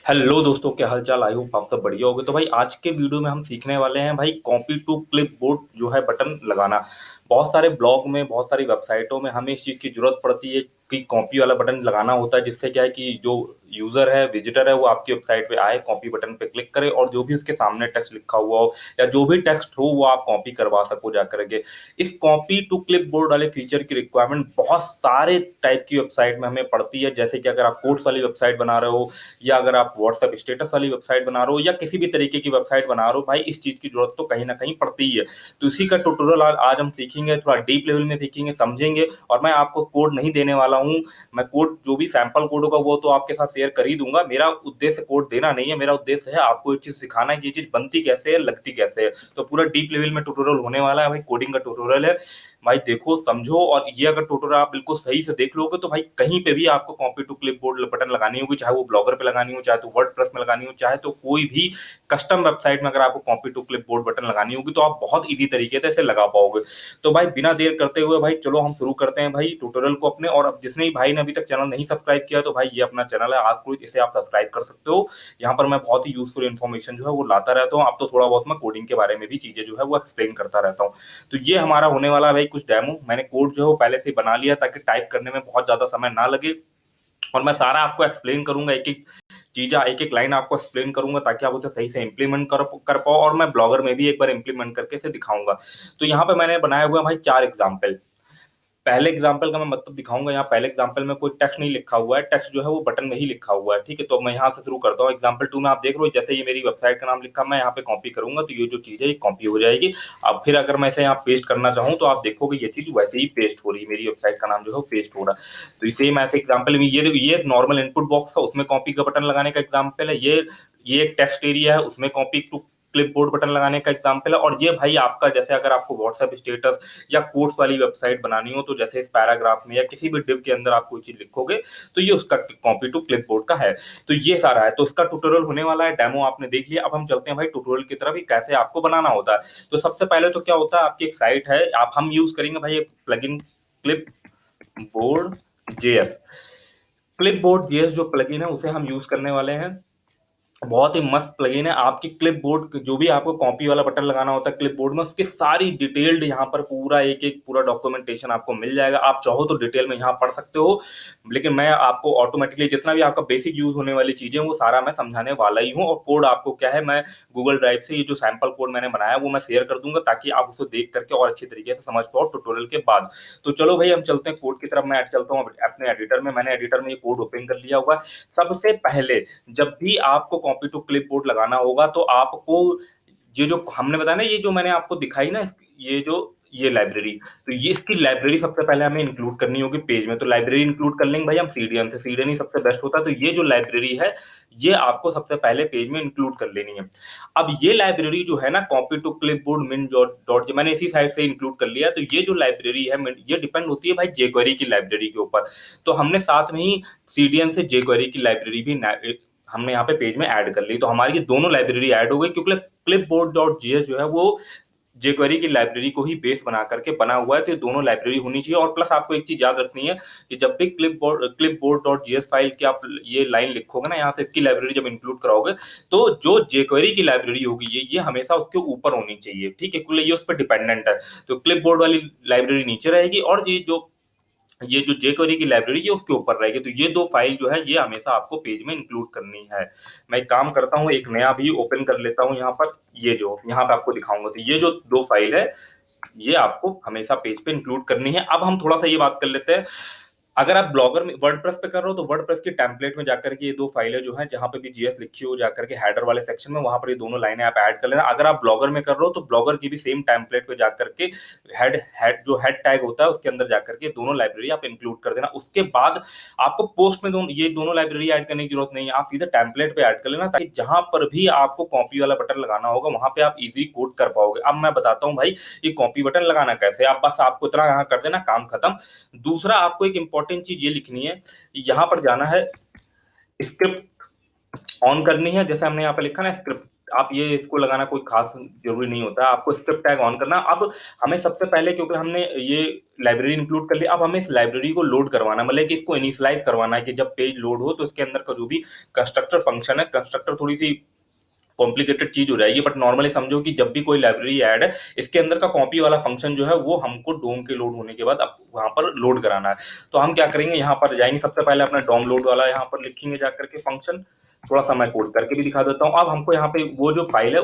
Hello दोस्तों, क्या हाल चाल। आई होप आप सब बढ़िया होगे। तो भाई आज के वीडियो में हम सीखने वाले हैं भाई कॉपी टू क्लिप बोर्ड जो है बटन लगाना। बहुत सारे ब्लॉग में, बहुत सारी वेबसाइटों में हमें इस चीज़ की जरूरत पड़ती है कि कॉपी वाला बटन लगाना होता है, जिससे क्या है कि जो यूजर है, विजिटर है, वो आपकी वेबसाइट पे आए, कॉपी बटन पे क्लिक करे और जो भी उसके सामने टेक्स्ट लिखा हुआ हो या जो भी टेक्स्ट हो वो आप कॉपी करवा सको जा करके। इस कॉपी टू क्लिप बोर्ड वाले फीचर की रिक्वायरमेंट बहुत सारे टाइप की वेबसाइट में हमें पड़ती है। जैसे कि अगर आप कोर्स वाली वेबसाइट बना रहे हो, या अगर आप व्हाट्सएप स्टेटस वाली वेबसाइट बना रहे हो, या किसी भी तरीके की वेबसाइट बना रहे हो, भाई इस चीज की जरूरत तो कहीं ना कहीं पड़ती ही है। तो इसी का ट्यूटोरियल आज हम सीखेंगे, थोड़ा डीप लेवल में सीखेंगे, समझेंगे। और मैं आपको कोड नहीं देने वाला हूँ। मैं कोड, जो भी सैंपल कोड होगा वो तो आपके साथ शेयर कर ही दूंगा। मेरा उद्देश्य कोड देना नहीं है, मेरा उद्देश्य है आपको एक चीज सिखाना है कि ये चीज बनती कैसे है, लगती कैसे है। तो पूरा डीप लेवल में ट्यूटोरियल होने वाला है भाई, कोडिंग का ट्यूटोरियल है। भाई देखो, समझो, और ये अगर ट्यूटोरियल आप बिल्कुल सही से देख लोगे तो भाई कहीं पे भी आपको copy to clipboard button लगानी होगी, चाहे वो ब्लॉगर पे लगानी हो, चाहे तो वर्डप्रेस में लगानी हो, चाहे तो कोई भी कस्टम वेबसाइट में अगर आपको copy to clipboard button लगानी होगी तो आप बहुत इजी तरीके से इसे लगा पाओगे। तो भाई बिना देर करते हुए भाई चलो हम शुरू करते हैं भाई ट्यूटोरियल को अपने। और अब जिसने भाई ने अभी तक चैनल नहीं सब्सक्राइब किया तो भाई ये अपना चैनल है आज को, इसे आप सब्सक्राइब कर सकते हो। यहाँ पर मैं बहुत ही यूजफुल इन्फॉर्मेशन जो है वो लाता रहता हूँ। अब तो थोड़ा बहुत मैं कोडिंग के बारे में भी चीजें जो है वो एक्सप्लेन करता रहता हूँ। तो ये हमारा होने वाला है भाई कुछ डेमो। मैंने कोड जो है वो पहले से ही बना लिया ताकि टाइप करने में बहुत ज्यादा समय ना लगे। और मैं सारा आपको एक्सप्लेन करूंगा, एक एक चीज, एक एक लाइन आपको एक्सप्लेन करूंगा ताकि आप उसे सही से इंप्लीमेंट कर पाओ। और मैं ब्लॉगर में भी एक बार इंप्लीमेंट करके इसे दिखाऊंगा। तो यहाँ पे मैंने बनाया हुआ है भाई 4 एग्जाम्पल। पहले एग्जाम्पल का मैं मतलब दिखाऊंगा। यहाँ पहले एग्जाम्पल में कोई टेक्स्ट नहीं लिखा हुआ है, टेक्स्ट जो है वो बटन में ही लिखा हुआ है। ठीक है, तो मैं यहाँ से शुरू करता हूँ। एग्जाम्पल 2 में आप देख रहे हो, जैसे ये मेरी वेबसाइट का नाम लिखा, मैं यहाँ पे कॉपी करूंगा तो ये जो चीज है ये कॉपी हो जाएगी। अब फिर अगर मैं इसे यहाँ पेस्ट करना चाहूँ तो आप देखोगे ये चीज वैसे ही पेस्ट हो रही है, मेरी वेबसाइट का नाम जो है वो पेस्ट हो रहा है। तो सेम ऐसे एग्जाम्पल में ये नॉर्मल इनपुट बॉक्स है, उसमें कॉपी का बटन लगाने का एग्जाम्पल है। ये एक टेक्स्ट एरिया है, उसमें कॉपी टू क्लिपबोर्ड बटन लगाने का एग्जाम्पल है। और ये भाई आपका, जैसे अगर आपको व्हाट्सएप स्टेटस या कोर्स वाली वेबसाइट बनानी हो, तो जैसे इस पैराग्राफ में या किसी भी डिव के अंदर आप कोई चीज लिखोगे तो ये उसका कॉपी टू क्लिपबोर्ड का है। तो ये सारा है, तो इसका ट्यूटोरियल होने वाला है। डेमो आपने देख लिया, अब हम चलते हैं भाई ट्यूटोरियल की तरफ, कैसे आपको बनाना होता है। तो सबसे पहले तो क्या होता है, आपकी एक साइट है, आप हम यूज करेंगे भाई एक plugin, clip board JS. Clip board JS जो प्लगइन है उसे हम यूज करने वाले हैं। बहुत ही मस्त प्लगइन है। आपकी क्लिप बोर्ड, जो भी आपको कॉपी वाला बटन लगाना होता है क्लिप बोर्ड में, उसकी सारी डिटेल्ड यहाँ पर पूरा एक एक पूरा डॉक्यूमेंटेशन आपको मिल जाएगा। आप चाहो तो डिटेल में यहाँ पढ़ सकते हो, लेकिन मैं आपको ऑटोमेटिकली जितना भी आपका बेसिक यूज होने वाली चीजें वो सारा मैं समझाने वाला ही हूँ। और कोड आपको क्या है, मैं गूगल ड्राइव से ये जो सैंपल कोड मैंने बनाया वो मैं शेयर कर दूंगा ताकि आप उसे देख करके और अच्छी तरीके से समझ पाओ ट्यूटोरियल के बाद। तो चलो भाई हम चलते हैं कोड की तरफ। मैं चलता हूँ अपने एडिटर में। मैंने एडिटर में ये कोड ओपन कर लिया हुआ। सबसे पहले जब भी आपको कॉपी टू क्लिपबोर्ड लगाना होगा तो आपको ये जो हमने बताया ना, ये जो मैंने आपको दिखाई ना, ये जो ये लाइब्रेरी, तो ये इसकी लाइब्रेरी सबसे पहले हमें इंक्लूड करनी होगी पेज में। तो लाइब्रेरी इंक्लूड कर लेंगे भाई हम सीडीएन से, सीडीएन ही सबसे बेस्ट होता है। तो ये जो लाइब्रेरी है ये आपको सबसे पहले पेज में इंक्लूड कर लेनी है। अब ये लाइब्रेरी जो है ना, copy to clipboard min dot, मैंने इसी साइट से इंक्लूड कर लिया। तो ये जो लाइब्रेरी है ये डिपेंड होती है भाई जेक्वेरी की लाइब्रेरी के ऊपर। तो हमने साथ में ही सीडीएन से जेक्वेरी की लाइब्रेरी भी हमने यहाँ पे पेज में ऐड कर ली। तो हमारी ये दोनों लाइब्रेरी ऐड हो गई, क्योंकि क्लिपबोर्ड डॉट जीएस जो है वो जेक्वेरी की लाइब्रेरी को ही बेस बना करके बना हुआ है। तो ये दोनों लाइब्रेरी होनी चाहिए। और प्लस आपको एक चीज याद रखनी है कि जब भी क्लिपबोर्ड डॉट जीएस फाइल की आप ये लाइन लिखोगे ना, यहाँ से इसकी लाइब्रेरी जब इंक्लूड कराओगे तो जो जेक्वेरी की लाइब्रेरी होगी ये हमेशा उसके ऊपर होनी चाहिए। ठीक है, क्योंकि ये उस पर डिपेंडेंट है। तो क्लिपबोर्ड वाली लाइब्रेरी नीचे रहेगी और ये जो जेक्वेरी की लाइब्रेरी है उसके ऊपर रहेगी। तो ये दो फाइल जो है ये हमेशा आपको पेज में इंक्लूड करनी है। मैं एक काम करता हूँ, एक नया भी ओपन कर लेता हूँ यहाँ पर। ये जो यहाँ पे आपको दिखाऊंगा, तो ये जो दो फाइल है ये आपको हमेशा पेज पे इंक्लूड करनी है। अब हम थोड़ा सा ये बात कर लेते हैं, अगर आप ब्लॉगर में वर्डप्रेस पे कर रहे हो तो वर्डप्रेस की टेम्पलेट में जाकर के ये दो फाइलें जो हैं, जहां पे भी जीएस लिखी हो, जाकर के हेडर वाले सेक्शन में वहां पर ये दोनों लाइनें आप ऐड कर लेना। अगर आप ब्लॉगर में कर रहे हो तो ब्लॉगर की भी सेम टेम्पलेट पे जाकर के हेड हेड जो हेड टैग होता है उसके अंदर जाकर के दोनों लाइब्रेरी आप इंक्लूड कर देना। उसके बाद आपको पोस्ट में ये दोनों लाइब्रेरी ऐड करने की जरूरत नहीं है, आप सीधे टेम्पलेट पे ऐड कर लेना, ताकि जहां पर भी आपको कॉपी वाला बटन लगाना होगा वहां पे आप इजी कोड कर पाओगे। अब मैं बताता हूँ भाई ये कॉपी बटन लगाना कैसे। आप बस आपको इतना यहाँ कर देना, काम खत्म। दूसरा आपको एक इंपॉर्टेंट चीज ये लिखनी है, यहां पर जाना है, स्क्रिप्ट ऑन करनी है। जैसे हमने यहाँ पे लिखा ना स्क्रिप्ट, आप ये इसको लगाना कोई खास जरूरी नहीं होता है, आपको स्क्रिप्ट टैग ऑन करना। अब हमें सबसे पहले, क्योंकि हमने ये लाइब्रेरी इंक्लूड कर लिया, अब हमें इस लाइब्रेरी को लोड करवाना, मतलब कि इसको इनिशियलाइज करवाना है कि जब पेज लोड हो तो इसके अंदर का जो भी कंस्ट्रक्टर फंक्शन है, कंस्ट्रक्टर थोड़ी सी कॉम्प्लिकेटेड चीज हो जाएगी, बट नॉर्मली समझो कि जब भी कोई लाइब्रेरी ऐड है, इसके अंदर का कॉपी वाला फंक्शन जो है वो हमको डोम के लोड होने के बाद अब वहां पर लोड कराना है। तो हम क्या करेंगे, यहाँ पर जाएंगे, सबसे पहले अपना डोम लोड वाला यहाँ पर लिखेंगे जाकर के फंक्शन। थोड़ा सा मैं कोड करके भी दिखा देता हूँ। अब हमको यहाँ पे वो जो फाइल है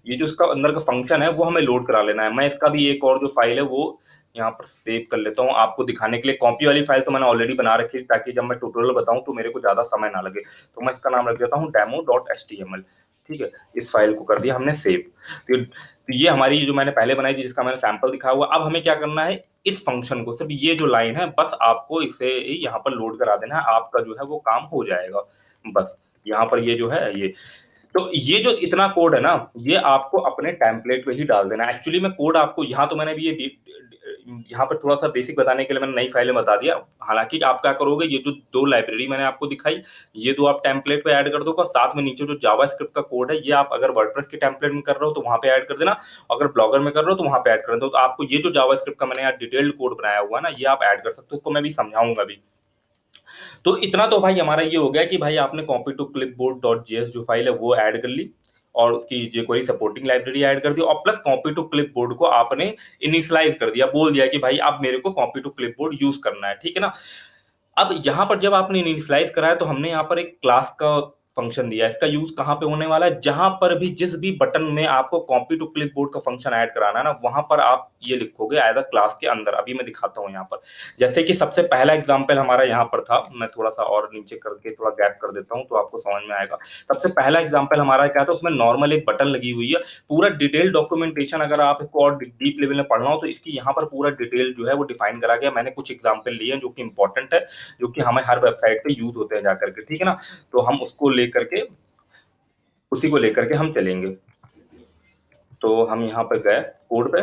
ये जो इसका अंदर का फंक्शन है वो हमें लोड करा लेना है। मैं इसका भी एक और जो फाइल है वो यहाँ पर सेव कर लेता हूँ आपको दिखाने के लिए। कॉपी वाली फाइल तो मैंने ऑलरेडी बना रखी है, ताकि जब मैं ट्यूटोरियल बताऊं तो मेरे को ज्यादा समय ना लगे। तो मैं इसका नाम रख देता हूँ demo.html। ठीक है, इस फाइल को कर दिया हमने सेव। तो ये हमारी जो मैंने पहले बनाई थी, जिसका मैंने सैंपल दिखाया हुआ। अब हमें क्या करना है, इस फंक्शन को, सिर्फ ये जो लाइन है बस आपको इसे यहाँ पर लोड करा देना है, आपका जो है वो काम हो जाएगा। बस यहाँ पर ये जो है ये, तो ये जो इतना कोड है ना, ये आपको अपने टेम्पलेट पे ही डाल देना है। एक्चुअली मैं कोड आपको यहाँ तो मैंने भी ये यहाँ पर थोड़ा सा बेसिक बताने के लिए मैंने नई फाइलें बता दिया। हालांकि आप क्या करोगे, ये जो दो लाइब्रेरी मैंने आपको दिखाई, ये दो आप टेम्पलेट पे ऐड कर दो, साथ में नीचे जो जावा स्क्रिप्ट का कोड है, ये आप अगर वर्डप्रेस के टेम्पलेट में कर रहे हो तो वहां पे ऐड कर देना, अगर ब्लॉगर में कर रहे हो तो वहां पे ऐड कर दो। तो आपको ये जो जावा स्क्रिप्ट का मैंने यहाँ डिटेल्ड कोड बनाया हुआ है ना, ये आप ऐड कर सकते हो, उसको मैं भी समझाऊंगा भी। तो इतना तो भाई हमारा ये हो गया कि भाई आपने copy to clipboard dot JS जो फाइल है वो ऐड कर ली, और उसकी jQuery सपोर्टिंग लाइब्रेरी ऐड कर दी, और प्लस कॉपी टू क्लिपबोर्ड को आपने इनिशियलाइज कर दिया, बोल दिया कि भाई अब मेरे को कॉपी टू क्लिपबोर्ड यूज करना है। ठीक है ना। अब यहां पर जब आपने इनिशियलाइज करा है तो हमने यहाँ पर एक क्लास का फंक्शन दिया है। इसका यूज कहां पे होने वाला है, जहां पर भी जिस भी बटन में आपको कॉपी टू क्लिपबोर्ड का फंक्शन ऐड कराना है ना, वहां पर आप ये लिखोगे एज अ क्लास के अंदर। अभी मैं दिखाता हूं यहाँ पर, जैसे कि सबसे पहला एग्जांपल हमारा यहाँ पर था, मैं थोड़ा सा और नीचे करके थोड़ा गैप कर देता हूँ तो आपको समझ में आएगा। सबसे पहला एग्जांपल हमारा क्या था, उसमें नॉर्मल एक बटन लगी हुई है, पूरा डिटेल डॉक्यूमेंटेशन अगर आप इसको और डीप लेवल में पढ़ना हो तो इसकी यहाँ पर पूरा डिटेल जो है वो डिफाइन करा गया। मैंने कुछ एग्जाम्पल लिए हैं जो कि इंपॉर्टेंट है, जो कि हमें हर वेबसाइट पे यूज होते हैं जाकर के। ठीक है ना। तो हम उसको लेकर के, उसी को लेकर के हम चलेंगे। तो हम यहाँ पे गए कोड पे।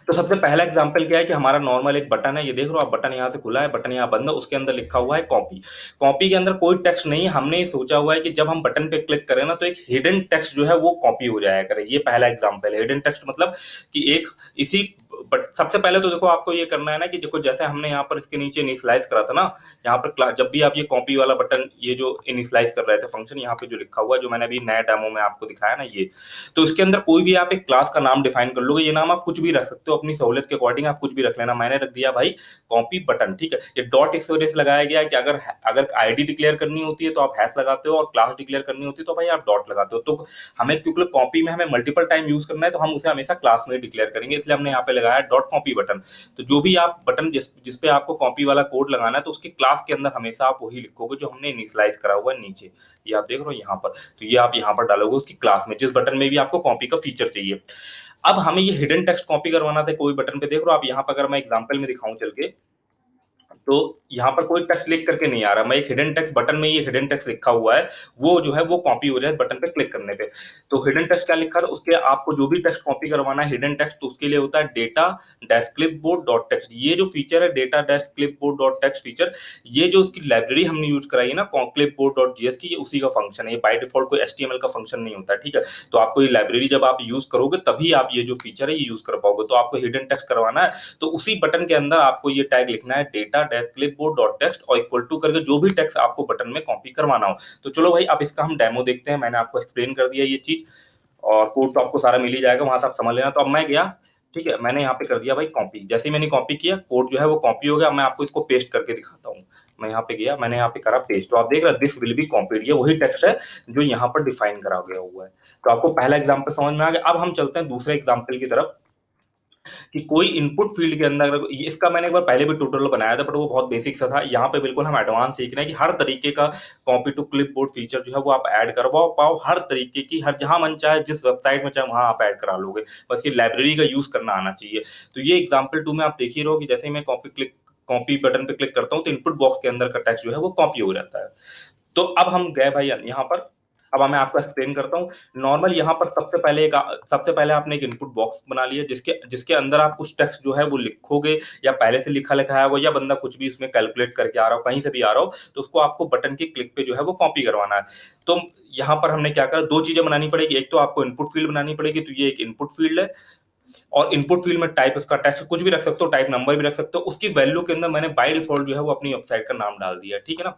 तो सबसे पहला एग्जांपल क्या है कि हमारा नॉर्मल एक बटन है, ये देख लो आप, बटन यहाँ से खुला है, बटन यहाँ बंद है, उसके अंदर लिखा हुआ है कॉपी। कॉपी के अंदर कोई टेक्स्ट नहीं है। हमने सोचा हुआ है कि जब हम बटन पे क्लिक करें ना तो एक हिडन टेक्स्ट जो है वो कॉपी हो जाया करे। ये पहला एग्जांपल है। हिडन टेक्स्ट मतलब कि एक इसी, बट सबसे पहले तो देखो आपको ये करना है ना कि देखो जैसे हमने यहाँ पर इसके नीचे इनिशियलाइज करा था ना, यहाँ पर जब भी आप ये कॉपी वाला बटन, ये जो इनिशियलाइज कर रहे थे फंक्शन, यहाँ पे जो लिखा हुआ है, जो मैंने अभी नया डेमो में आपको दिखाया ना, ये तो इसके अंदर कोई भी आप एक क्लास का नाम डिफाइन कर लोगे। ये नाम आप कुछ भी रख सकते हो अपनी सहूलियत के अकॉर्डिंग, आप कुछ भी रख लेना। मैंने रख दिया भाई कॉपी बटन। ठीक है। ये डॉट स्टोरेज लगाया गया है कि अगर अगर आईडी डिक्लेयर करनी होती है तो आप हैश लगाते हो, और क्लास डिक्लेयर करनी होती है तो भाई आप डॉट लगाते हो। तो हमें क्योंकि कॉपी में हमें मल्टीपल टाइम यूज करना है तो हम उसे हमेशा क्लास में डिक्लेयर करेंगे, इसलिए हमने यहाँ पे लगाया डॉट कॉपी बटन। तो जो भी आप बटन जिस पे आपको कॉपी वाला कोड लगाना है तो उसकी क्लास के अंदर हमेशा आप वही लिखोगे जो हमने इनिशियलाइज करा हुआ है नीचे। ये आप देख रहे हो यहाँ पर, तो ये आप यहाँ पर डालोगे उसकी क्लास में, जिस बटन में भी आपको कॉपी का फीचर चाहिए। अब हमें ये हिडन टेक्स्ट कॉपी करवाना था कोई बटन पे, देख रहे हो आप यहाँ पर, अगर मैं एग्जांपल में दिखाऊं चल के, तो यहाँ पर कोई टेक्स्ट लिख करके नहीं आ रहा। मैं एक हिडन टेक्स्ट बटन में, ये हिडन टेक्स्ट लिखा हुआ है, वो जो है वो कॉपी हो जाए बटन पे क्लिक करने पे। तो हिडन टेक्स्ट क्या लिखा है, उसके आपको जो भी टेक्स्ट कॉपी करवाना है हिडन टेक्स्ट, तो उसके लिए होता है data dash clipboard dot text. ये जो फीचर है data dash clipboard dot text feature, ये जो उसकी लाइब्रेरी हमने यूज कराई है ना क्लिपबोर्ड डॉट जीएस की, ये उसी का फंक्शन है। ये बाय डिफॉल्ट कोई एचटीएमएल का फंक्शन नहीं होता। ठीक है। तो आपको ये लाइब्रेरी जब आप यूज करोगे तभी आप ये जो फीचर है ये यूज कर पाओगे। तो आपको हिडन टेक्स्ट करवाना है तो उसी बटन के अंदर आपको ये टैग लिखना है data dash clipboard dot text, और इक्वल टू करके जो भी टेक्स्ट आपको बटन में कॉपी करवाना हो। तो चलो भाई अब इसका हम डेमो देखते हैं। मैंने आपको एक्सप्लेन कर दिया ये चीज, और कोड तो आपको सारा मिल ही जाएगा, वहां से आप समझ लेना। तो अब मैं गया, ठीक है, मैंने यहाँ पे कर दिया भाई कॉपी। जैसे ही मैंने कॉपी किया, कोड जो है वो कॉपी हो गया। मैं आपको इसको पेस्ट करके दिखाता हूँ। मैं यहाँ पे गया, मैंने यहाँ पे करा पेस्ट, तो आप देख रहे हैं दिस विल बी कॉपीड, ये वही टेक्स्ट है जो यहाँ पर डिफाइन करा गया हुआ है। तो आपको पहला एग्जाम्पल समझ में आ गया। अब हम चलते हैं दूसरे एग्जाम्पल की तरफ, कि कोई इनपुट फील्ड के अंदर, इसका मैंने एक बार पहले भी ट्यूटोरियल बनाया था बट वो बहुत बेसिक सा था। यहाँ पे बिल्कुल हम एडवांस सीख रहे हैं कि हर तरीके का कॉपी टू क्लिपबोर्ड फीचर जो है वो आप ऐड करवा पाओ, हर तरीके की, हर जहां मन चाहे, जिस वेबसाइट में चाहे वहां आप ऐड करा लोगे। बस ये लाइब्रेरी का यूज करना आना चाहिए। तो ये एग्जाम्पल 2 में आप देख ही रहो कि जैसे ही मैं कॉपी बटन पे क्लिक करता हूँ तो इनपुट बॉक्स के अंदर का टेक्स्ट जो है वो कॉपी हो जाता है। तो अब हम गए भाई यहाँ पर, अब मैं आपको एक्सप्लेन करता हूँ। नॉर्मल यहाँ पर सबसे पहले आपने एक इनपुट बॉक्स बना लिया, जिसके जिसके अंदर आप कुछ टेक्स्ट जो है वो लिखोगे, या पहले से लिखा लिखा होगा, या बंदा कुछ भी उसमें कैलकुलेट करके आ रहा हो, कहीं से भी आ रहा हो, तो उसको आपको बटन के क्लिक पे जो है वो कॉपी करवाना है। तो यहाँ पर हमने क्या करा, दो चीजें बनानी पड़ेगी। एक तो आपको इनपुट फील्ड बनानी पड़ेगी, तो ये एक इनपुट फील्ड है, और इनपुट फील्ड में टाइप उसका टेक्स्ट कुछ भी रख सकते हो, टाइप नंबर भी रख सकते हो। उसकी वैल्यू के अंदर मैंने बाय डिफॉल्ट जो है वो अपनी वेबसाइट का नाम डाल दिया है, ठीक है ना।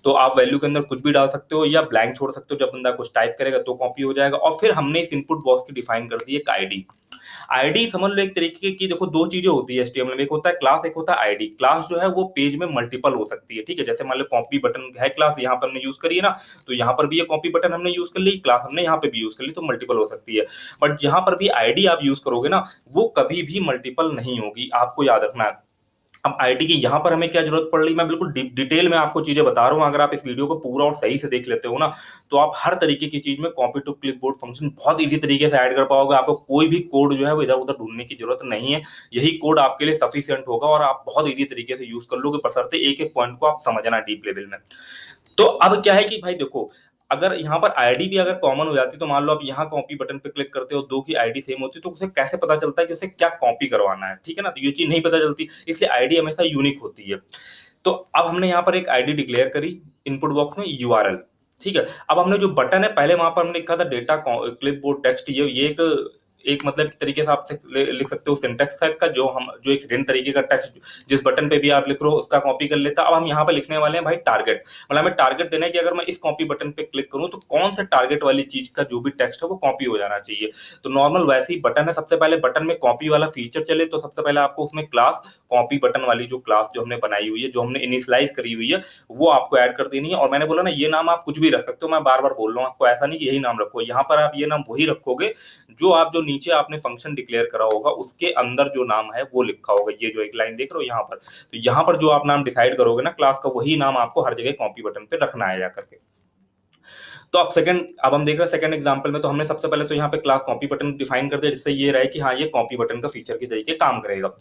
तो आप वैल्यू के अंदर कुछ भी डाल सकते हो, या ब्लैंक छोड़ सकते हो, जब बंदा कुछ टाइप करेगा तो कॉपी हो जाएगा। और फिर हमने इस इनपुट बॉक्स की डिफाइन कर दी एक आईडी। आईडी समझ लो एक तरीके की, देखो दो चीजें होती है एचटीएमएल में, एक होता है क्लास, एक होता है आईडी। क्लास जो है वो पेज में मल्टीपल हो सकती है, ठीक है। जैसे मान लो कॉपी बटन है क्लास, यहाँ पर हमने यूज करी है ना, तो यहाँ पर भी ये कॉपी बटन हमने यूज कर ली, क्लास हमने यहाँ पे भी यूज कर ली, तो मल्टीपल हो सकती है। बट जहां पर भी आईडी आप यूज करोगे ना, वो कभी भी मल्टीपल नहीं होगी, आपको याद रखना है। अब आईडी की यहाँ पर हमें क्या जरूरत पड़ रही, मैं बिल्कुल डिटेल में आपको चीजें बता रहा हूँ। अगर आप इस वीडियो को पूरा और सही से देख लेते हो ना, तो आप हर तरीके की चीज में कॉपी टू क्लिपबोर्ड फंक्शन बहुत इजी तरीके से ऐड कर पाओगे। आपको कोई भी कोड जो है वो इधर उधर ढूंढने की जरूरत नहीं है, यही कोड आपके लिए सफिशियंट होगा, और आप बहुत इजी तरीके से यूज कर लोगे, बशर्ते एक एक पॉइंट को आप समझना डीप लेवल में। तो अब क्या है कि भाई देखो, अगर यहाँ पर आईडी भी अगर कॉमन हो जाती, तो मान लो आप यहाँ कॉपी बटन पे क्लिक करते हो, दो की आईडी सेम होती, तो उसे कैसे पता चलता है कि उसे क्या कॉपी करवाना है, ठीक है ना। तो ये चीज नहीं पता चलती, इसलिए आईडी हमेशा यूनिक होती है। तो अब हमने यहाँ पर एक आईडी डिक्लेयर करी इनपुट बॉक्स में, यूआरएल, ठीक है। अब हमने जो बटन है, पहले वहां पर हमने लिखा था डेटा क्लिपबोर्ड टेक्स्ट, ये एक एक मतलब एक तरीके से आप लिख सकते हो सिंटेक्स था इसका, जो एक हिडन तरीके का टेक्स्ट जिस बटन पे भी आप लिख रहे हो उसका कॉपी कर लेता। अब हम यहाँ पे लिखने वाले हैं भाई टारगेट, मतलब हमें टारगेट देना है कि अगर मैं इस कॉपी बटन पे क्लिक करूं तो कौन सा टारगेट वाली चीज का जो भी टेक्स्ट है वो कॉपी हो जाना चाहिए। तो नॉर्मल वैसे ही बटन है, सबसे पहले बटन में कॉपी वाला फीचर चले, तो सबसे पहले आपको उसमें क्लास कॉपी बटन वाली जो क्लास जो हमने बनाई हुई है, जो हमने इनिशियलाइज करी हुई है, वो आपको ऐड कर देनी है। और मैंने बोला ना, ये नाम आप कुछ भी रख सकते हो, मैं बार बार बोल रहा हूँ आपको, ऐसा नहीं कि यही नाम रखो। यहाँ पर आप ये नाम वही रखोगे जो नीचे आपने फंक्शन डिक्लेयर करा होगा, उसके अंदर जो नाम है वो लिखा होगा। ये जो एक लाइन देख रहे हो यहाँ पर, तो यहाँ पर जो आप नाम डिसाइड करोगे ना क्लास का, वही नाम आपको हर जगह कॉपी बटन पे रखना है जाकर के। तो अब हम देख रहे हैं सेकंड एग्जांपल में, तो हमने सबसे पहले तो यहाँ पे क्लास कॉपी बटन डिफाइन कर दिया, जिससे ये रहे कि हाँ ये कॉपी बटन का फीचर के तरीके काम करेगा।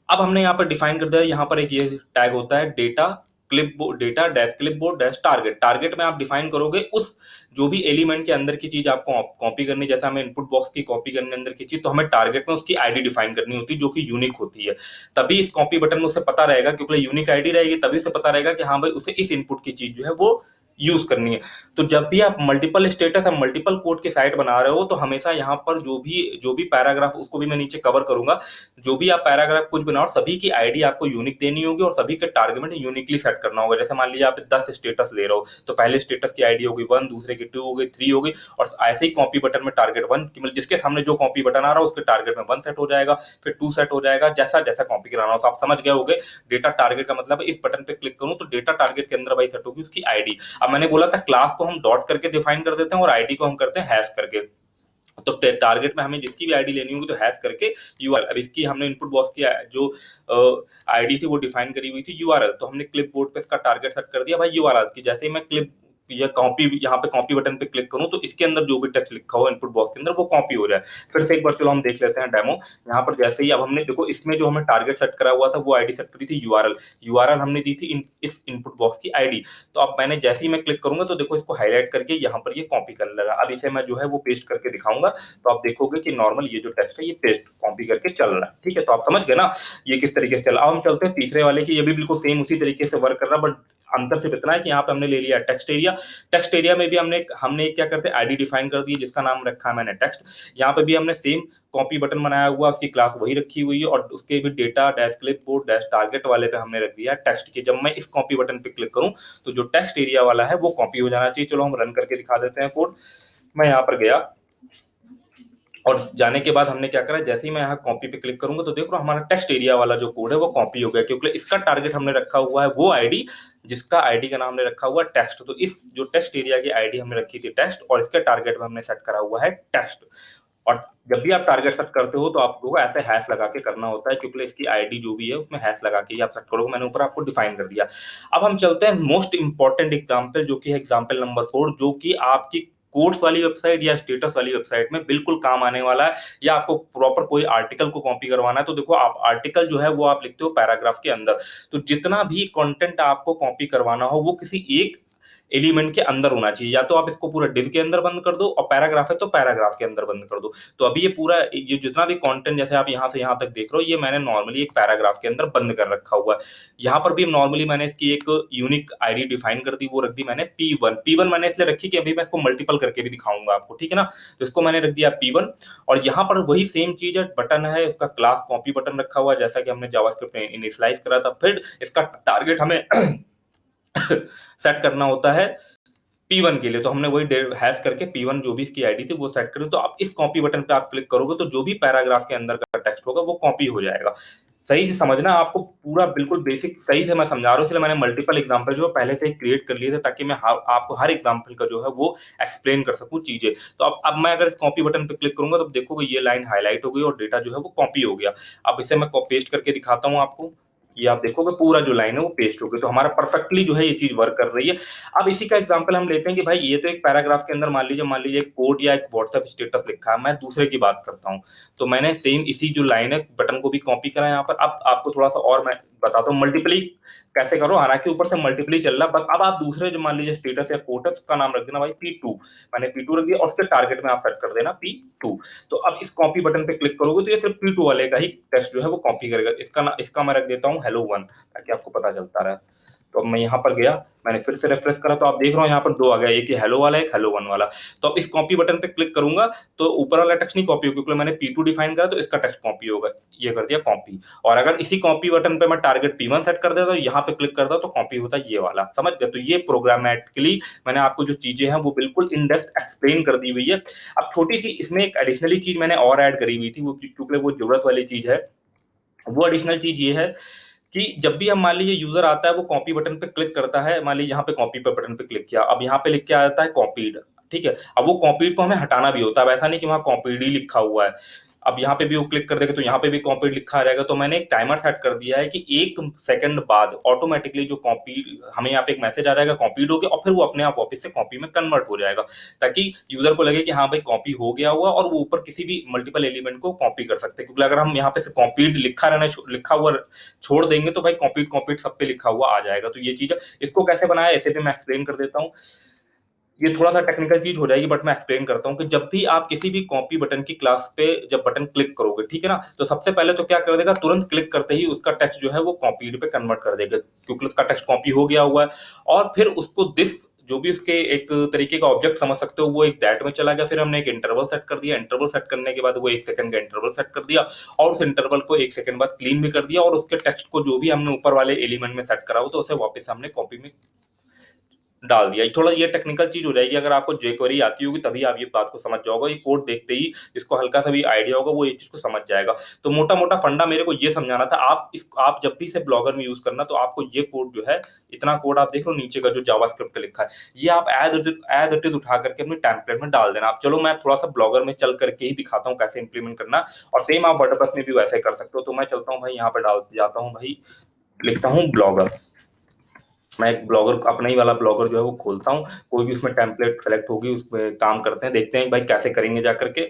अब हमने यहाँ पर डिफाइन कर दिया, यहाँ पर एक ये टैग होता है data clipboard, data dash clipboard dash target. Target में आप डिफाइन करोगे उस जो भी एलिमेंट के अंदर की चीज आपको कॉपी करनी, जैसे हमें इनपुट बॉक्स की कॉपी करनी अंदर की चीज, तो हमें टारगेट में उसकी आईडी डिफाइन करनी होती है, जो कि यूनिक होती है। तभी इस कॉपी बटन में उसे पता रहेगा, क्योंकि यूनिक आईडी रहेगी, तभी उसे पता रहेगा कि हाँ भाई उसे इस इनपुट की चीज जो है वो यूज करनी है। तो जब भी आप मल्टीपल स्टेटस या मल्टीपल कोड के साइट बना रहे हो, तो हमेशा यहाँ पर जो भी पैराग्राफ, उसको भी मैं नीचे कवर करूंगा, जो भी आप पैराग्राफ कुछ बनाओ, सभी की आईडी आपको यूनिक देनी होगी, और सभी के टारगेट यूनिकली सेट करना होगा। जैसे मान लीजिए आप 10 स्टेटस ले रहे हो, तो पहले स्टेटस की आईडी होगी 1, दूसरे की 2 हो गई, 3 हो गई, और ऐसे ही कॉपी बटन में टारगेट 1, मतलब जिसके सामने जो कॉपी बटन आ रहा है उसके टारगेट में 1 सेट हो जाएगा, फिर 2 सेट हो जाएगा, जैसा जैसा कॉपी कराना हो। तो आप समझ गए होगे डेटा टारगेट का मतलब है, इस बटन पे क्लिक करूं तो डेटा टारगेट के अंदर भाई सेट होगी उसकी आईडी। अब मैंने बोला था क्लास को हम डॉट करके डिफाइन कर देते हैं, और आईडी को हम करते हैं हैश करके। तो टारगेट में हमें जिसकी भी आईडी लेनी होगी तो हैश करके यूआरएल। अब इसकी हमने इनपुट बॉक्स की जो आईडी थी वो डिफाइन करी हुई थी यूआरएल, तो हमने क्लिप बोर्ड पे इसका टारगेट सेट कर दिया भाई यूआरएल की। जैसे ही मैं क्लिप या कॉपी, यहाँ पे कॉपी बटन पे क्लिक करूं तो इसके अंदर जो भी टेक्स्ट लिखा हो इनपुट बॉक्स के अंदर वो कॉपी हो जाए। फिर से एक बार चलो हम देख लेते हैं डेमो। यहाँ पर जैसे ही अब हमने देखो, इसमें जो हमें टारगेट सेट करा हुआ था वो आईडी सेट करी थी यूआरएल, यूआरएल हमने दी थी इस इनपुट बॉक्स की आईडी। तो अब मैंने जैसे ही मैं क्लिक करूंगा तो देखो इसको हाईलाइट करके यहाँ पर ये कॉपी कर लेगा। अब इसे मैं जो है वो पेस्ट करके दिखाऊंगा, तो आप देखोगे कि नॉर्मल ये जो टेक्स्ट है ये पेस्ट कॉपी करके चल रहा है, ठीक है। तो आप समझ गए ना ये किस तरीके से चला। अब हम चलते हैं तीसरे वाले की, ये भी बिल्कुल सेम उसी तरीके से वर्क कर रहा है, बट अंतर सिर्फ इतना है कि यहाँ पे हमने ले लिया टेक्स्ट एरिया। टेक्स्ट एरिया में भी हमने क्या करते हैं, आईडी डिफाइन कर दी, जिसका नाम रखा है मैंने टेक्स्ट। यहाँ पे भी हमने सेम कॉपी बटन बनाया हुआ, उसकी क्लास वही रखी हुई है, और उसके भी data dash clipboard dash target वाले पे हमने रख दिया टेक्स्ट की। जब मैं इस कॉपी बटन पे क्लिक करूं तो जो टेक्स्ट एरिया वाला है वो कॉपी हो जाना चाहिए। चलो हम रन करके दिखा देते हैं कोड। मैं यहाँ पर गया, और जाने के बाद हमने क्या करा, जैसे ही मैं यहाँ कॉपी पे क्लिक करूंगा तो देख रहा हमारा टेक्स्ट एरिया वाला जो कोड है वो कॉपी हो गया, क्योंकि इसका टारगेट हमने रखा हुआ है वो आईडी जिसका आईडी का नाम हमने रखा हुआ है टेक्स्ट। तो इस जो टेक्स्ट एरिया की आईडी हमने रखी थी टेक्स्ट, और इसके टारगेट में हमने सेट करा हुआ है टेक्स्ट। और जब भी आप टारगेट सेट करते हो तो आपको ऐसे हैश लगा के करना होता है, क्योंकि इसकी आईडी जो भी है उसमें हैश लगा के ही आप सेट करोगे। मैंने ऊपर आपको डिफाइन कर दिया। अब हम चलते हैं मोस्ट इंपॉर्टेंट एग्जांपल, जो कि है एग्जांपल नंबर 4, जो कि आपकी कोर्स वाली वेबसाइट या स्टेटस वाली वेबसाइट में बिल्कुल काम आने वाला है। या आपको प्रॉपर कोई आर्टिकल को कॉपी करवाना है, तो देखो आप आर्टिकल जो है वो आप लिखते हो पैराग्राफ के अंदर, तो जितना भी कंटेंट आपको कॉपी करवाना हो वो किसी एक एलिमेंट के अंदर होना चाहिए। या तो आप इसको पूरा डिव के अंदर बंद कर दो, और पैराग्राफ है तो पैराग्राफ के अंदर बंद कर दो। तो अभी ये पूरा ये जितना भी कंटेंट जैसे आप यहाँ से यहाँ तक देख रहे हो, ये मैंने नॉर्मली एक पैराग्राफ के अंदर बंद कर रखा हुआ है। यहाँ पर भी नॉर्मली मैंने इसकी एक यूनिक आईडी डिफाइन कर दी, वो रख दी मैंने P1 मैंने इसलिए रखी कि अभी मैं इसको मल्टीपल करके भी दिखाऊंगा आपको, ठीक है ना। तो इसको मैंने रख दिया P1, और यहाँ पर वही सेम चीज है, बटन है, उसका क्लास कॉपी बटन रखा हुआ है जैसा कि हमने जावास्क्रिप्ट में इनिशियलाइज करा था। फिर इसका टारगेट हमें सेट करना होता है P1 के लिए, तो हमने वही हैश करके P1 जो भी इसकी आईडी थी वो सेट कर दी। तो आप इस कॉपी बटन पे आप क्लिक करोगे तो जो भी पैराग्राफ के अंदर का टेक्स्ट होगा वो कॉपी हो जाएगा। सही से समझना, आपको पूरा बिल्कुल बेसिक सही से मैं समझा रहा हूँ, इसलिए मैंने मल्टीपल एग्जांपल जो है पहले से ही क्रिएट कर लिए थे, ताकि मैं आपको हर एग्जांपल का जो है वो एक्सप्लेन कर सकूं चीजें। तो अब मैं अगर इस कॉपी बटन पे क्लिक करूंगा तो देखोगे ये लाइन हाईलाइट हो गई और डेटा जो है वो कॉपी हो गया। अब इसे मैं पेस्ट करके दिखाता हूँ आपको, ये आप देखोगे पूरा जो लाइन है वो पेस्ट हो गई। तो हमारा परफेक्टली जो है ये चीज वर्क कर रही है। अब इसी का एग्जांपल हम लेते हैं कि भाई ये तो एक पैराग्राफ के अंदर मान लीजिए एक कोड या एक व्हाट्सएप स्टेटस लिखा है, मैं दूसरे की बात करता हूँ। तो मैंने सेम इसी जो लाइन है बटन को भी कॉपी करा यहाँ पर। अब आपको थोड़ा सा और मैं बताता हूँ मल्टीपली कैसे करो, हालांकि ऊपर से मल्टीपली चल रहा है बस। अब आप दूसरे जो मान लीजिए स्टेटस या कोड है तो उसका नाम रख देना भाई P2, मैंने P2 रख दिया, और उसके टारगेट में आप सेट कर देना P2। तो अब इस कॉपी बटन पे क्लिक करोगे तो ये सिर्फ P2 वाले का ही टेक्स्ट जो है वो कॉपी करेगा। इसका मैं रख देता हूँ Hello1, ताकि आपको पता चलता रहे। तो अब मैं यहाँ पर गया, मैंने फिर से रेफ्रेश करा, तो आप देख रहे हो यहाँ पर दो आ गया, एक हेलो वाला एक Hello1 वाला। तो अब इस कॉपी बटन पे क्लिक करूंगा तो ऊपर वाला टेक्स्ट नहीं कॉपी होगा, क्योंकि मैंने P2 डिफाइन करा तो इसका टेक्स्ट कॉपी होगा, ये कर दिया कॉपी। और अगर इसी कॉपी बटन पे मैं टारगेट P1 सेट कर देता तो यहाँ पे क्लिक करता तो कॉपी होता ये वाला, समझ गए। तो ये प्रोग्रामेटिकली मैंने आपको जो चीजें हैं वो बिल्कुल इन डेप्थ एक्सप्लेन कर दी हुई है। अब छोटी सी इसमें एक एडिशनली चीज मैंने और ऐड करी हुई थी, वो क्योंकि वो जरूरत वाली चीज है। वो एडिशनल चीज ये है कि जब भी हम मान लीजिए यूजर आता है वो कॉपी बटन पे क्लिक करता है, मान लीजिए यहाँ पे कॉपी पे बटन पे क्लिक किया, अब यहाँ पे लिख के आ जाता है कॉपीड, ठीक है। अब वो कॉपीड को हमें हटाना भी होता है, अब ऐसा नहीं कि वहाँ कॉपीड ही लिखा हुआ है। अब यहाँ पे भी वो क्लिक कर देगा तो यहाँ पे भी कॉपीड लिखा रहेगा। तो मैंने एक टाइमर सेट कर दिया है कि 1 सेकंड बाद ऑटोमेटिकली जो कॉपी हमें यहाँ पे एक मैसेज आ जाएगा कॉपीड हो गया, और फिर वो अपने आप वापस से कॉपी में कन्वर्ट हो जाएगा, ताकि यूजर को लगे कि हाँ भाई कॉपी हो गया हुआ, और वो ऊपर किसी भी मल्टीपल एलिमेंट को कॉपी कर सकते हैं। क्योंकि अगर हम यहाँ पे से कॉपीड लिखा हुआ छोड़ देंगे तो भाई कॉपीड कॉपीड सब पे लिखा हुआ आ जाएगा। तो ये चीज है, इसको कैसे बनाया ऐसे भी मैं एक्सप्लेन कर देता हूँ। ये थोड़ा सा टेक्निकल चीज हो जाएगी बट मैं एक्सप्लेन करता हूँ कि जब भी आप किसी भी कॉपी बटन की क्लास पे जब बटन क्लिक करोगे, ठीक है ना, तो सबसे पहले तो क्या कर देगा, तुरंत क्लिक करते ही उसका टेक्स्ट जो है वो कॉपीड पे कन्वर्ट कर देगा, क्योंकि उसका टेक्स्ट कॉपी हो गया हुआ है। और फिर उसको दिस जो भी उसके एक तरीके का ऑब्जेक्ट समझ सकते हो वो एक दैट में चला गया। फिर हमने एक इंटरवल सेट कर दिया, इंटरवल सेट करने के बाद वो 1 सेकंड का इंटरवल सेट कर दिया, और उस इंटरवल को 1 सेकंड बाद क्लीन भी कर दिया, और उसके टेक्स्ट को जो भी हमने ऊपर वाले एलिमेंट में सेट करा हो तो उसे वापस हमने कॉपी में डाल दिया। थोड़ा ये टेक्निकल चीज हो जाएगी, अगर आपको jQuery आती होगी तभी आप ये बात को समझ जाओगे। ये कोड देखते ही जिसको हल्का सा भी आइडिया होगा वो ये चीज को समझ जाएगा। तो मोटा मोटा फंडा मेरे को ये समझाना था। आप जब भी इसे ब्लॉगर में यूज करना तो आपको ये कोड जो है, इतना कोड आप देख लो नीचे का जो जावास्क्रिप्ट का लिखा है, ये आप एज इट इज उठा करके अपने टेम्पलेट में डाल देना। आप चलो मैं थोड़ा सा ब्लॉगर में चल करके ही दिखाता हूँ कैसे इंप्लीमेंट करना, और सेम आप वर्डप्रेस में भी वैसे कर सकते हो। तो मैं चलता हूँ भाई यहाँ पे डाल जाता हूँ भाई, लिखता हूँ ब्लॉगर। मैं एक ब्लॉगर अपना ही वाला ब्लॉगर जो है वो खोलता हूँ, कोई भी उसमें टेम्पलेट सेलेक्ट होगी उस पर काम करते हैं, देखते हैं भाई कैसे करेंगे जा करके।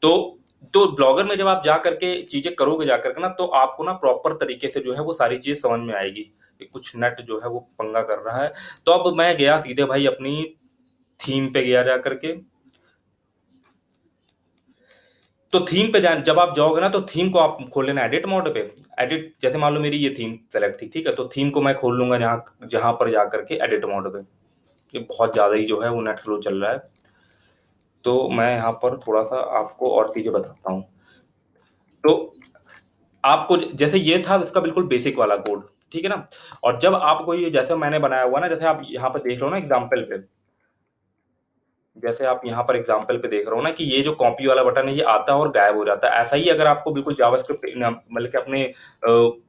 तो तो ब्लॉगर में जब आप जा करके चीजें करोगे जा करके ना, तो आपको ना प्रॉपर तरीके से जो है वो सारी चीजें समझ में आएगी। कुछ नेट जो है वो पंगा कर रहा है। तो अब मैं गया सीधे भाई अपनी थीम पे गया जा करके। तो थीम पे जब आप जाओगे ना तो थीम को आप खोल लेना एडिट मोड पे। एडिट जैसे मान लो मेरी ये थीम सेलेक्ट थी, ठीक है, तो थीम को मैं खोल लूंगा जहां जहां पर जा करके एडिट मोड पे। ये बहुत ज्यादा ही जो है वो नेट स्लो चल रहा है, तो मैं यहाँ पर थोड़ा सा आपको और चीजें बताता हूँ। तो आपको जैसे ये था इसका बिल्कुल बेसिक वाला कोड, ठीक है ना। और जब आपको ये जैसे मैंने बनाया हुआ ना, जैसे आप यहाँ पर देख रहे हो ना एग्जाम्पल पे, जैसे आप यहाँ पर एग्जाम्पल पे देख रहे हो ना कि ये जो कॉपी वाला बटन है ये आता है और गायब हो जाता है। ऐसा ही अगर आपको बिल्कुल जावास्क्रिप्ट मतलब कि अपने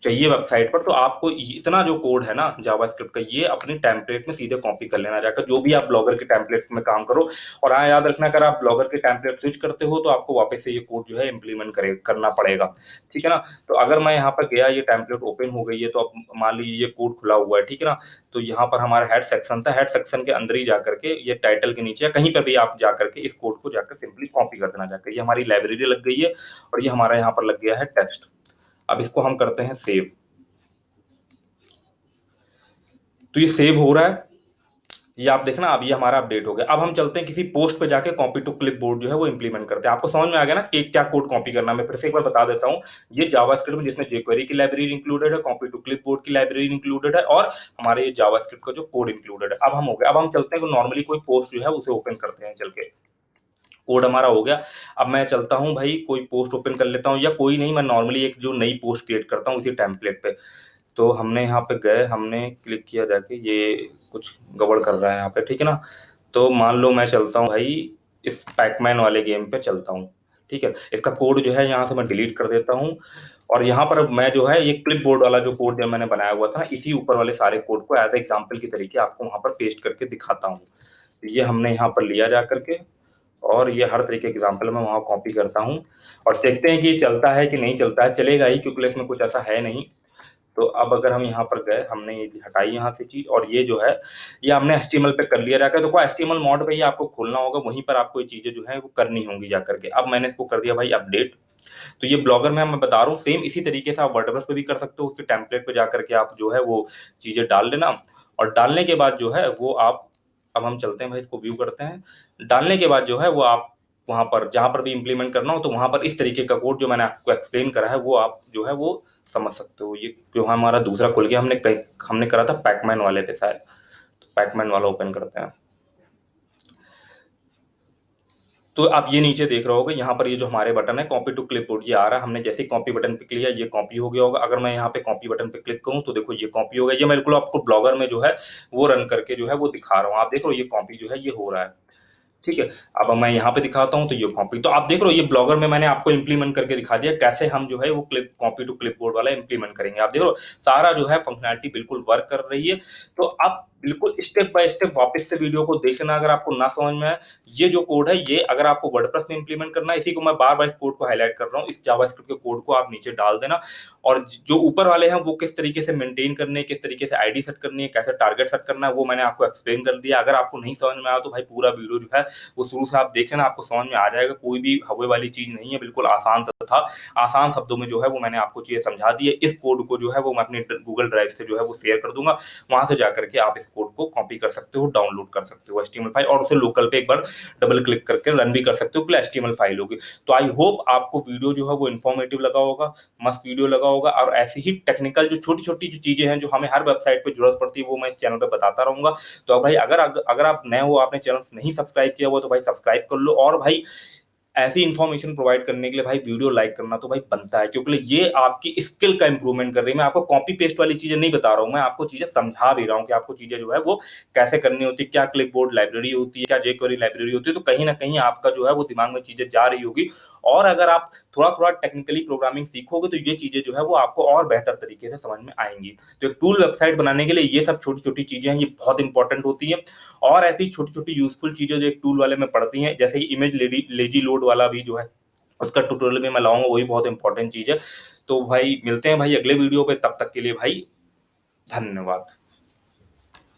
चाहिए वेबसाइट पर, तो आपको इतना जो कोड है ना जावास्क्रिप्ट का, ये अपनी टेम्पलेट में सीधे कॉपी कर लेना जाकर, जो भी आप ब्लॉगर के टेम्पलेट में काम करो। और हाँ याद रखना, अगर आप ब्लॉगर के टेम्पलेट स्विच करते हो तो आपको वापस से ये कोड जो है इंप्लीमेंट करना पड़ेगा, ठीक है ना। तो अगर मैं यहाँ पर गया, ये टेम्पलेट ओपन हो गई है, तो अब मान लीजिए ये कोड खुला हुआ है, ठीक है ना। तो यहाँ पर हमारा हेड सेक्शन था, हेड सेक्शन के अंदर ही जाकर के ये टाइटल के नीचे या कहीं पर भी आप जाकर के इस कोड को जाकर सिंपली कॉपी कर देना जाकर, ये हमारी लाइब्रेरी लग गई है, और ये हमारा यहाँ पर लग गया है टेक्स्ट। अब इसको हम करते हैं सेव। तो ये सेव हो रहा है, ये आप देखना, अब ये हमारा अपडेट हो गया। अब हम चलते हैं किसी पोस्ट पे जाके कॉपी टू क्लिपबोर्ड जो है वो इंप्लीमेंट करते हैं। आपको समझ में आ गया ना कि क्या कोड कॉपी करना है। मैं फिर से एक बार बता देता हूँ। ये जावास्क्रिप्ट में जिसमें jQuery की लाइब्रेरी इंक्लूडेड है, कॉपी टू क्लिपबोर्ड की लाइब्रेरी इंक्लूडेड है, और हमारे ये जावास्क्रिप्ट का जो कोड इंक्लूडेड है। अब हम हो गया। अब हम चलते हैं नॉर्मली कोई पोस्ट जो है उसे ओपन करते हैं चल के। कोड हमारा हो गया। अब मैं चलता हूँ भाई, कोई पोस्ट ओपन कर लेता हूँ, या कोई नहीं, मैं नॉर्मली एक जो नई पोस्ट क्रिएट करता हूँ उसी टेम्पलेट पे। तो हमने यहाँ पे गए, हमने क्लिक किया जाके, ये कुछ गड़बड़ कर रहा है यहाँ पे, ठीक है ना। तो मान लो मैं चलता हूँ भाई, इस पैकमैन वाले गेम पे चलता हूँ। ठीक है, इसका कोड जो है यहाँ से मैं डिलीट कर देता हूँ। और यहाँ पर अब मैं जो है ये क्लिप बोर्ड वाला जो कोड जो मैंने बनाया हुआ था, इसी ऊपर वाले सारे कोड को एज एग्जाम्पल की तरीके आपको वहां पर पेस्ट करके दिखाता हूँ। तो ये हमने यहाँ पर लिया जा करके, और ये हर तरीके के एग्जाम्पल मैं वहाँ कॉपी करता हूँ। और देखते हैं कि ये चलता है कि नहीं चलता है। चलेगा ही, क्योंकि इसमें कुछ ऐसा है नहीं। तो अब अगर हम यहाँ पर गए, हमने ये हटाई यहाँ से चीज, और ये जो है ये हमने HTML पे कर लिया जाकर। तो कोई HTML मॉड पे ही आपको खोलना होगा, वहीं पर आपको ये चीजें जो है वो करनी होंगी जा करके। अब मैंने इसको कर दिया भाई अपडेट। तो ये ब्लॉगर में मैं बता रहा हूँ, सेम इसी तरीके से आप वर्डप्रेस पे भी कर सकते हो। उसके टेम्पलेट पे जा करके आप जो है वो चीजें डाल लेना। और डालने के बाद जो है वो आप, अब हम चलते हैं भाई, इसको व्यू करते हैं। डालने के बाद जो है वो आप वहां पर जहां पर भी इंप्लीमेंट करना हो, तो वहां पर इस तरीके का कोड जो मैंने आपको एक्सप्लेन करा है वो आप जो है वो समझ सकते हो। ये जो हमारा दूसरा खुल गया, हमने करा था पैकमैन वाले पे शायद। तो पैकमैन वाला ओपन करते हैं। तो आप ये नीचे देख रहे होगे, यहाँ पर ये जो हमारे बटन है कॉपी टू क्लिपबोर्ड, ये आ रहा है। हमने जैसे ही कॉपी बटन पे क्लिक किया, ये कॉपी हो गया होगा। अगर मैं यहाँ पे कॉपी बटन पे क्लिक करूँ तो देखो ये कॉपी हो गया। ये मैं बिल्कुल आपको ब्लॉगर में जो है वो रन करके जो है वो दिखा रहा हूँ। आप देख रहे हो ये कॉपी जो है ये हो रहा है। ठीक है। अब मैं यहाँ पे दिखाता हूँ, तो ये कॉपी, तो आप देख रहे हो ये ब्लॉगर में मैंने आपको इंप्लीमेंट करके दिखा दिया कैसे हम जो है वो क्लिप कॉपी टू क्लिपबोर्ड वाला इंप्लीमेंट करेंगे। आप देख रहे हो सारा जो है फंक्शनैलिटी बिल्कुल वर्क कर रही है। तो आप बिल्कुल स्टेप बाय स्टेप वापस से वीडियो को देखना, अगर आपको ना समझ में आए। ये जो कोड है, ये अगर आपको वर्डप्रेस में इंप्लीमेंट करना है, इसी को मैं बार बार इस कोड को हाईलाइट कर रहा हूँ, इस जावास्क्रिप्ट के कोड को आप नीचे डाल देना। और जो ऊपर वाले हैं वो किस तरीके से मेंटेन करने, किस तरीके से आईडी सेट करनी है, कैसे टारगेट सेट करना है, वो मैंने आपको एक्सप्लेन कर दिया। अगर आपको नहीं समझ में आया तो भाई पूरा वीडियो जो है वो शुरू से आप देख लेना, आपको समझ में आ जाएगा। कोई भी हवा वाली चीज नहीं है, बिल्कुल आसान सा था। आसान शब्दों में जो है वो मैंने आपको चीजें समझा दी है। इस कोड को जो है वो मैं अपनी गूगल ड्राइव से जो है वो शेयर कर दूंगा। वहां से जाकर के आप इस कोड को कॉपी कर सकते हो, डाउनलोड कर सकते हो HTML फाइल, और उसे लोकल पे एक बार डबल क्लिक करके रन भी कर सकते हो, कि HTML फाइल होगी। तो आई होप आपको वीडियो जो है वो इन्फॉर्मेटिव लगा होगा, मस्त वीडियो लगा होगा। और ऐसी ही टेक्निकल जो छोटी छोटी जो चीजें हैं जो हमें हर वेबसाइट पे जरूरत पड़ती है, वो मैं इस चैनल पे बताता रहूंगा। तो भाई अगर आप नए हो, आपने चैनल नहीं सब्सक्राइब किया हुआ, तो भाई सब्सक्राइब कर लो। और भाई ऐसी इन्फॉर्मेशन प्रोवाइड करने के लिए भाई वीडियो लाइक करना तो भाई बनता है, क्योंकि ये आपकी स्किल का इंप्रूवमेंट कर रही है। मैं आपको कॉपी पेस्ट वाली चीजें नहीं बता रहा हूँ, मैं आपको चीजें समझा भी रहा हूँ कि आपको चीजें जो है वो कैसे करनी होती है, क्या क्लिपबोर्ड लाइब्रेरी होती है, क्या jQuery लाइब्रेरी होती है। तो कहीं ना कहीं आपका जो है वो दिमाग में चीजें जा रही होगी। और अगर आप थोड़ा थोड़ा टेक्निकली प्रोग्रामिंग सीखोगे, तो ये चीजें जो है वो आपको और बेहतर तरीके से समझ में आएंगी। तो एक टूल वेबसाइट बनाने के लिए ये सब छोटी छोटी चीजें हैं, ये बहुत इंपॉर्टेंट होती हैं। और ऐसी छोटी छोटी यूजफुल चीजें जो एक टूल वाले में पड़ती हैं, जैसे कि इमेज लेजी लोड वाला भी जो है उसका ट्यूटोरियल भी मैं लाऊंगा, वही बहुत इंपॉर्टेंट चीज है। तो भाई मिलते हैं भाई अगले वीडियो पे, तब तक के लिए भाई धन्यवाद।